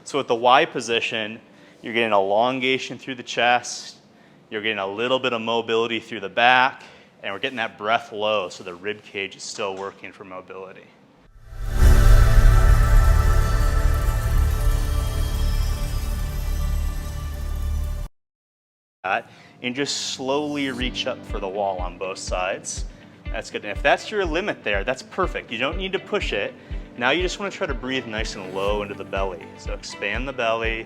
So with the Y position, you're getting elongation through the chest, you're getting a little bit of mobility through the back, and we're getting that breath low so the rib cage is still working for mobility. And just slowly reach up for the wall on both sides. That's good. And if that's your limit there, that's perfect. You don't need to push it. Now you just want to try to breathe nice and low into the belly. So expand the belly,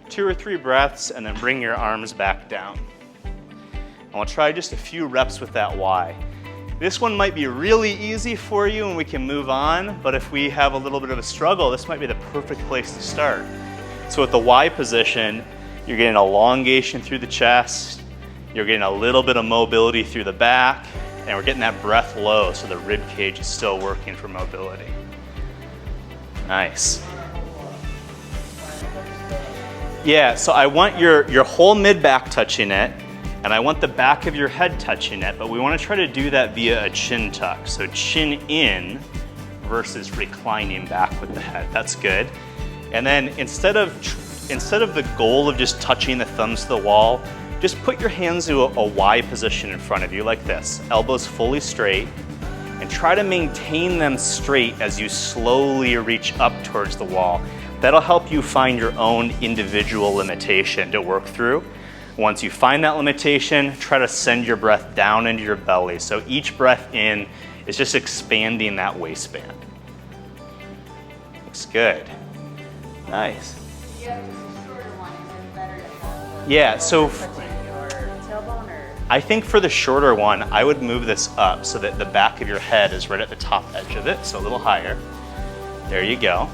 2 or 3 breaths, and then bring your arms back down. And we'll try just a few reps with that Y. This one might be really easy for you and we can move on, but if we have a little bit of a struggle, this might be the perfect place to start. So with the Y position, you're getting elongation through the chest, you're getting a little bit of mobility through the back, and we're getting that breath low so the rib cage is still working for mobility. Nice. Yeah, so I want your whole mid-back touching it, and I want the back of your head touching it, but we want to try to do that via a chin tuck. So chin in versus reclining back with the head. That's good. And then instead of the goal of just touching the thumbs to the wall, just put your hands to a Y position in front of you like this. Elbows fully straight, and try to maintain them straight as you slowly reach up towards the wall. That'll help you find your own individual limitation to work through. Once you find that limitation, try to send your breath down into your belly. So each breath in is just expanding that waistband. Looks good. Nice. Yeah, just a shorter one. Is it better to have Yeah, so your tailbone, or? I think for the shorter one, I would move this up so that the back of your head is right at the top edge of it, so a little higher. There you go.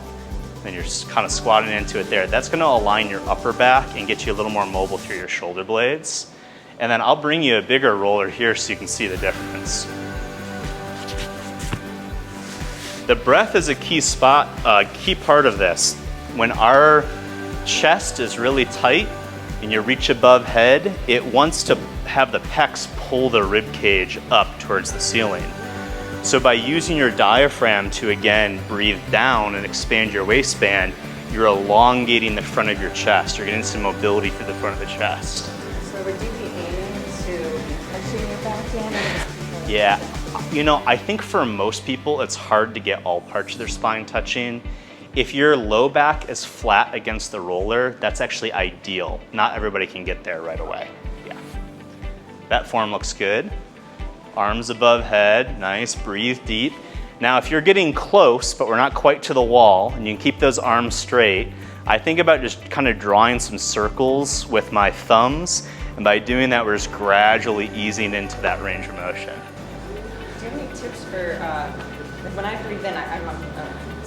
Then you're just kind of squatting into it there. That's going to align your upper back and get you a little more mobile through your shoulder blades. And then I'll bring you a bigger roller here so you can see the difference. The breath is a key part of this. When our chest is really tight and you reach above head, it wants to have the pecs pull the rib cage up towards the ceiling. So by using your diaphragm to again breathe down and expand your waistband, you're elongating the front of your chest. You're getting some mobility through the front of the chest. So would you be aiming to be touching your back end? Yeah, you know, I think for most people it's hard to get all parts of their spine touching. If your low back is flat against the roller, that's actually ideal. Not everybody can get there right away. Yeah. That form looks good. Arms above head, nice, breathe deep. Now if you're getting close, but we're not quite to the wall, and you can keep those arms straight, I think about just kind of drawing some circles with my thumbs, and by doing that, we're just gradually easing into that range of motion. Do you have any tips for, when I breathe in, I'm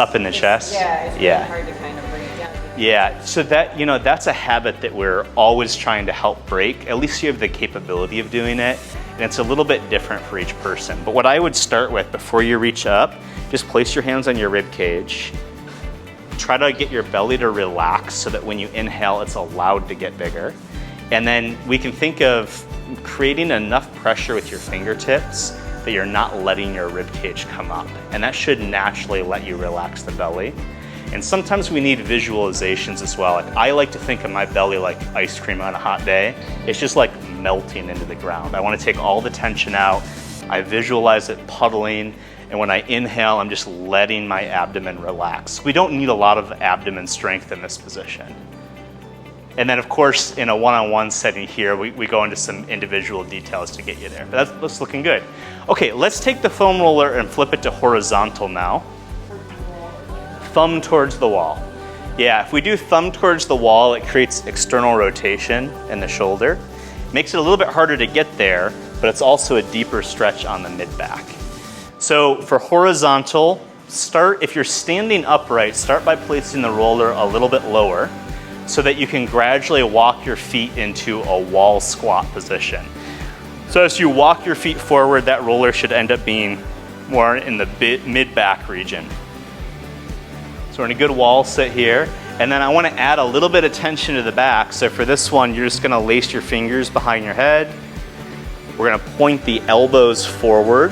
up in the chest? Yeah, it's really hard to kind of bring it down. Yeah, so that, you know, that's a habit that we're always trying to help break. At least you have the capability of doing it. And it's a little bit different for each person. But what I would start with before you reach up, just place your hands on your rib cage. Try to get your belly to relax so that when you inhale, it's allowed to get bigger. And then we can think of creating enough pressure with your fingertips that you're not letting your rib cage come up. And that should naturally let you relax the belly. And sometimes we need visualizations as well. Like, I like to think of my belly like ice cream on a hot day. It's just like melting into the ground. I want to take all the tension out. I visualize it puddling. And when I inhale, I'm just letting my abdomen relax. We don't need a lot of abdomen strength in this position. And then of course, in a one-on-one setting here, we go into some individual details to get you there. But that's looking good. Okay, let's take the foam roller and flip it to horizontal now. Thumb towards the wall. Yeah, if we do thumb towards the wall, it creates external rotation in the shoulder. Makes it a little bit harder to get there, but it's also a deeper stretch on the mid-back. So for horizontal, if you're standing upright, start by placing the roller a little bit lower so that you can gradually walk your feet into a wall squat position. So as you walk your feet forward, that roller should end up being more in the mid-back region. So we're in a good wall sit here. And then I want to add a little bit of tension to the back. So for this one, you're just going to lace your fingers behind your head. We're going to point the elbows forward.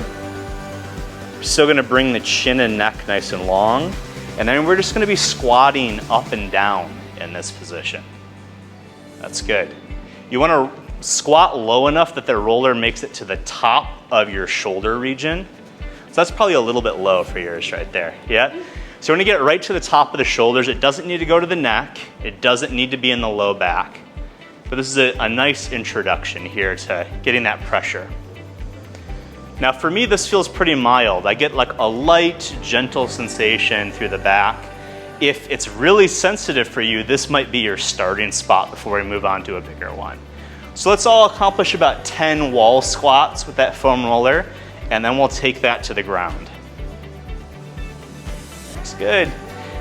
We're still going to bring the chin and neck nice and long. And then we're just going to be squatting up and down in this position. That's good. You want to squat low enough that the roller makes it to the top of your shoulder region. So that's probably a little bit low for yours right there, yeah? So we're gonna get right to the top of the shoulders. It doesn't need to go to the neck. It doesn't need to be in the low back. But this is a nice introduction here to getting that pressure. Now for me, this feels pretty mild. I get like a light, gentle sensation through the back. If it's really sensitive for you, this might be your starting spot before we move on to a bigger one. So let's all accomplish about 10 wall squats with that foam roller, and then we'll take that to the ground. Looks good.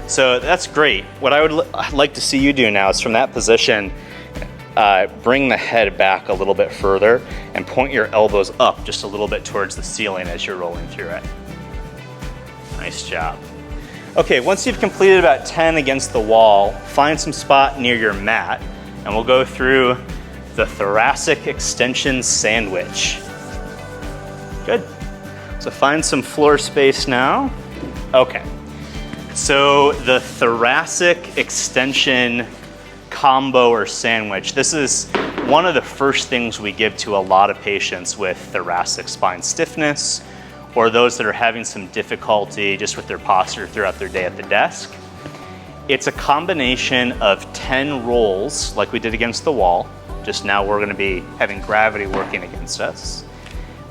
So that's great. What I would like to see you do now is from that position, bring the head back a little bit further and point your elbows up just a little bit towards the ceiling as you're rolling through it. Nice job. Okay, once you've completed about 10 against the wall, find some spot near your mat, and we'll go through the thoracic extension sandwich. Good. So find some floor space now. Okay. So the thoracic extension combo or sandwich, this is one of the first things we give to a lot of patients with thoracic spine stiffness or those that are having some difficulty just with their posture throughout their day at the desk. It's a combination of 10 rolls like we did against the wall. Just now we're gonna be having gravity working against us.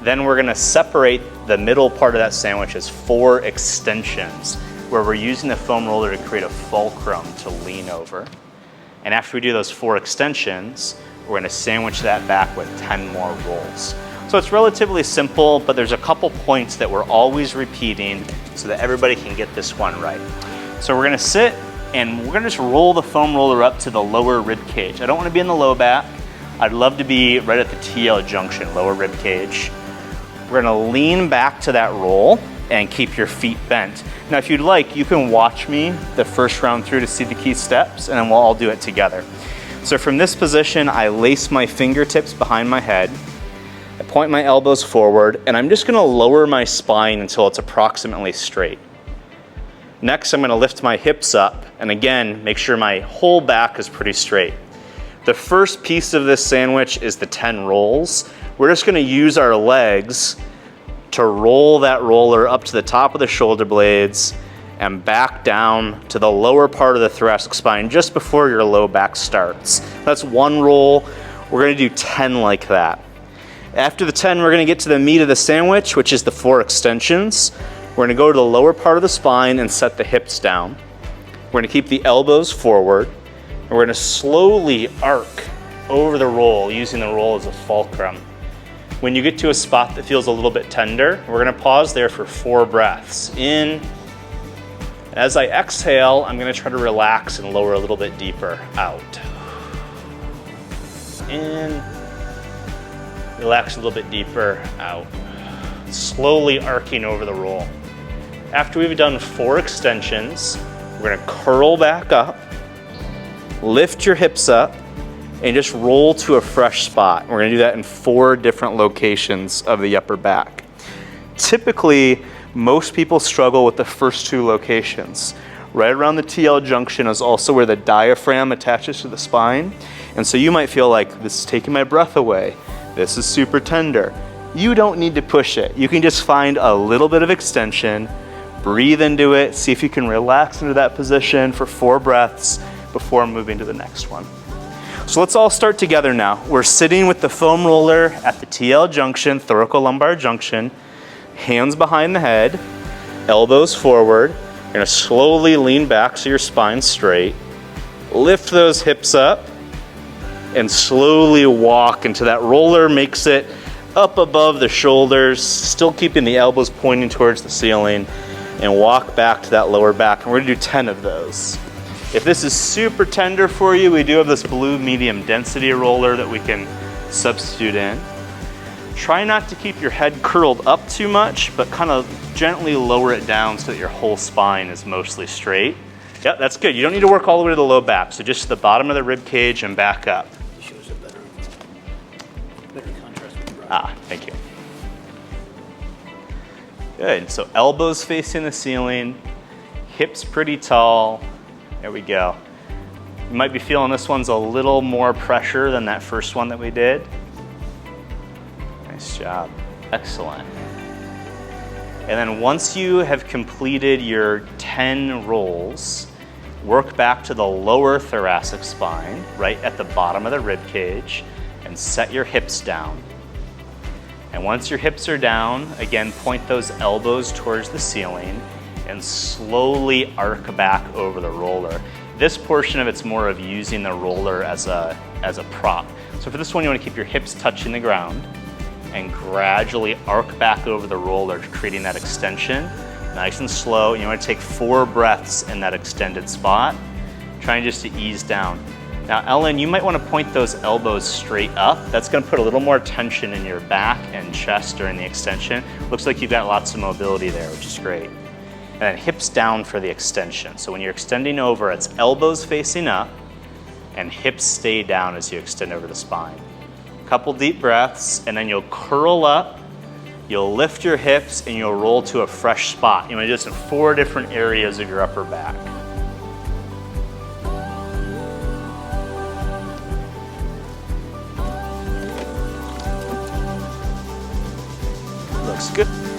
Then we're gonna separate the middle part of that sandwich as 4 extensions where we're using the foam roller to create a fulcrum to lean over. And after we do those 4 extensions, we're gonna sandwich that back with 10 more rolls. So it's relatively simple, but there's a couple points that we're always repeating so that everybody can get this one right. So we're gonna sit and we're gonna just roll the foam roller up to the lower rib cage. I don't wanna be in the low back. I'd love to be right at the TL junction, lower rib cage. We're gonna lean back to that roll and keep your feet bent. Now, if you'd like, you can watch me the first round through to see the key steps, and then we'll all do it together. So from this position, I lace my fingertips behind my head, I point my elbows forward, and I'm just gonna lower my spine until it's approximately straight. Next, I'm gonna lift my hips up, and again, make sure my whole back is pretty straight. The first piece of this sandwich is the 10 rolls. We're just gonna use our legs to roll that roller up to the top of the shoulder blades and back down to the lower part of the thoracic spine just before your low back starts. That's 1 roll. We're gonna do 10 like that. After the 10, we're gonna get to the meat of the sandwich, which is the 4 extensions. We're gonna go to the lower part of the spine and set the hips down. We're gonna keep the elbows forward. And we're gonna slowly arc over the roll, using the roll as a fulcrum. When you get to a spot that feels a little bit tender, we're gonna pause there for 4 breaths. In. As I exhale, I'm gonna try to relax and lower a little bit deeper. Out. In. Relax a little bit deeper. Out. Slowly arcing over the roll. After we've done 4 extensions, we're gonna curl back up, lift your hips up, and just roll to a fresh spot. We're gonna do that in 4 different locations of the upper back. Typically, most people struggle with the first 2 locations. Right around the TL junction is also where the diaphragm attaches to the spine. And so you might feel like, this is taking my breath away. This is super tender. You don't need to push it. You can just find a little bit of extension, breathe into it, see if you can relax into that position for 4 breaths before moving to the next one. So let's all start together now. We're sitting with the foam roller at the TL junction, thoracolumbar junction, hands behind the head, elbows forward. You're gonna slowly lean back so your spine's straight. Lift those hips up and slowly walk until that roller makes it up above the shoulders, still keeping the elbows pointing towards the ceiling, and walk back to that lower back. And we're gonna do 10 of those. If this is super tender for you, we do have this blue medium density roller that we can substitute in. Try not to keep your head curled up too much, but kind of gently lower it down so that your whole spine is mostly straight. Yep, that's good. You don't need to work all the way to the low back, so just the bottom of the rib cage and back up. It shows a better contrast with the brow. Ah, thank you. Good, so elbows facing the ceiling, hips pretty tall. There we go. You might be feeling this one's a little more pressure than that first one that we did. Nice job. Excellent. And then once you have completed your 10 rolls, work back to the lower thoracic spine, right at the bottom of the rib cage, and set your hips down. And once your hips are down, again, point those elbows towards the ceiling and slowly arc back over the roller. This portion of it's more of using the roller as a prop. So for this one, you want to keep your hips touching the ground and gradually arc back over the roller, creating that extension. Nice and slow. You want to take 4 breaths in that extended spot, trying just to ease down. Now, Ellen, you might want to point those elbows straight up. That's going to put a little more tension in your back and chest during the extension. Looks like you've got lots of mobility there, which is great. And then hips down for the extension. So when you're extending over, it's elbows facing up and hips stay down as you extend over the spine. Couple deep breaths, and then you'll curl up, you'll lift your hips, and you'll roll to a fresh spot. You want to do this in 4 different areas of your upper back. Looks good.